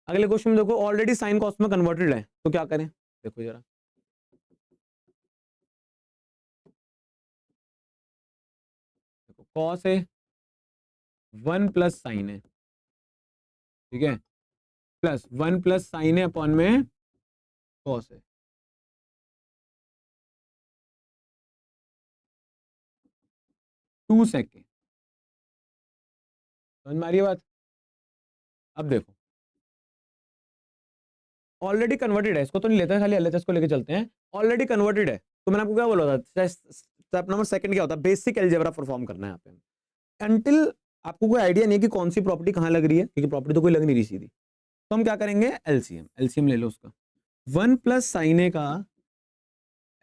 अगले क्वेश्चन में देखो ऑलरेडी साइन कॉस में कन्वर्टेड है, तो क्या करें देखो जरा। देखो कॉस है 1 प्लस साइन है, ठीक है, प्लस 1 प्लस साइन है अपॉन में कॉस है। टू सेकेंड, समझ में आ रही है बात। अब देखो ऑलरेडी कन्वर्टेड है, इसको तो नहीं लेते हैं, खाली एलएचएस को लेके चलते हैं। ऑलरेडी कन्वर्टेड है तो मैंने आपको क्या बोला था, स्टेप नंबर सेकंड क्या होता है, बेसिक अलजेब्रा परफॉर्म करना है यहाँ पे। अनटिल आपको कोई आइडिया नहीं है कि कौन सी प्रॉपर्टी कहाँ लग रही है, क्योंकि प्रॉपर्टी तो कोई लग नहीं रही सीधी, तो हम क्या करेंगे एलसीएम, एलसीएम ले लो उसका। 1 प्लस साइन ए का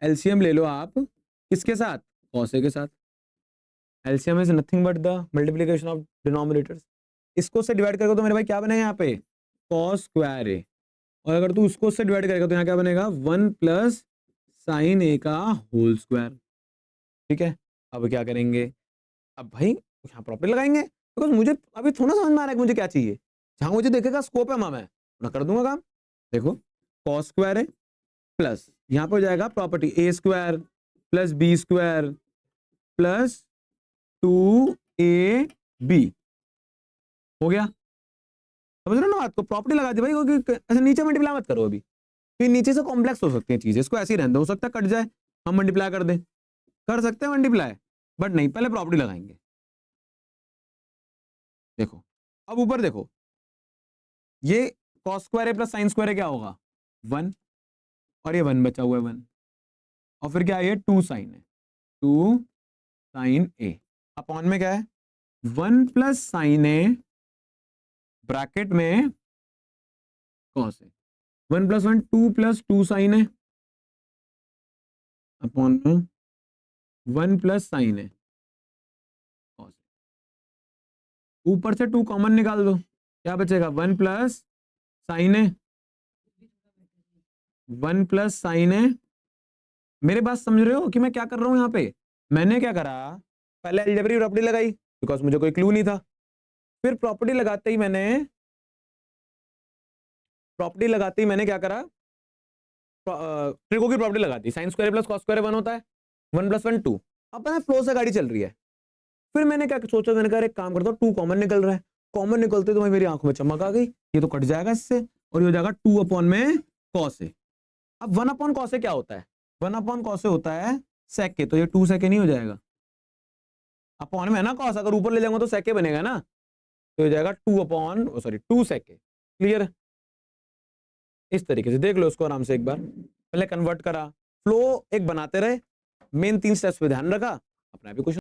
एलसीएम ले लो आप, किसके साथ, कॉस ए के साथ। LCM is nothing but the multiplication of denominators. इसको से डिवाइड करोगे तो मेरे भाई क्या बनेगा यहाँ पे, कॉस स्क्वायर ए, और अगर तू उसको से डिवाइड करेगा तो यहाँ क्या बनेगा 1 प्लस साइन ए का होल स्क्वायर, ठीक है। अब क्या करेंगे, अब भाई यहाँ प्रॉपर्टी लगाएंगे, बिकॉज मुझे अभी थोड़ा समझ में आ रहा है कि मुझे क्या चाहिए, जहां मुझे देखेगा स्कोप है मैं कर दूंगा काम। देखो कॉस स्क्वायर है प्लस यहाँ पे हो जाएगा property A square plus B square plus 2ab हो गया। समझ रहे हो ना बात को, प्रॉपर्टी लगा दी भाई, क्योंकि ऐसे नीचे मल्टीप्लाई मत करो अभी, फिर नीचे से कॉम्प्लेक्स हो सकती है चीजें, इसको ऐसे ही रहने दो, हो सकता है कट जाए, हम मल्टीप्लाई कर दें, कर सकते हैं मल्टीप्लाई, बट नहीं, पहले प्रॉपर्टी लगाएंगे। देखो अब ऊपर देखो, ये कॉस स्क्वायर है प्लस साइन स्क्वायर है, क्या होगा 1, और ये 1 बचा हुआ है 1, और फिर क्या है, ये 2 साइन है, 2 साइन ए अपॉन में क्या है 1 प्लस साइन ए ब्रैकेट में कॉस है, 1 प्लस 1 2 प्लस 2 साइन है अपॉन में 1 प्लस साइन है कॉस। ऊपर से 2 कॉमन निकाल दो, क्या बचेगा 1 प्लस साइन है, 1 प्लस साइन है। मेरे बात समझ रहे हो कि मैं क्या कर रहा हूं यहाँ पे, मैंने क्या करा, पहले अलजेब्रिक प्रॉपर्टी लगाई बिकॉज मुझे कोई क्लू नहीं था, फिर प्रॉपर्टी लगाते ही मैंने क्या करा, ट्रिको की प्रॉपर्टी लगा दी, sine square plus cos square 1 होता है, 1 प्लस 1 2, अब मैं फ्लो से गाड़ी चल रही है। फिर मैंने क्या सोचा, मैंने कहा एक काम करता हूँ, 2 कॉमन निकल रहा है, कॉमन निकलते तो भाई मेरी आंखों में चमक आ गई, ये तो कट जाएगा इससे, और ये हो जाएगा 2 अपॉन में कॉस ए। अब 1 अपॉन कॉस ए क्या होता है, 1 अपॉन कॉस ए होता है सेक, तो ये 2 सेक नहीं हो जाएगा, अपॉन में है ना कॉस, अगर ऊपर ले जाऊंगा तो सेके बनेगा ना, तो हो जाएगा 2 अपॉन सॉरी 2 सेके। क्लियर, इस तरीके से देख लो उसको आराम से एक बार, पहले कन्वर्ट करा, फ्लो एक बनाते रहे, मेन 3 स्टेप्स पे ध्यान रखा, अपना भी कुछ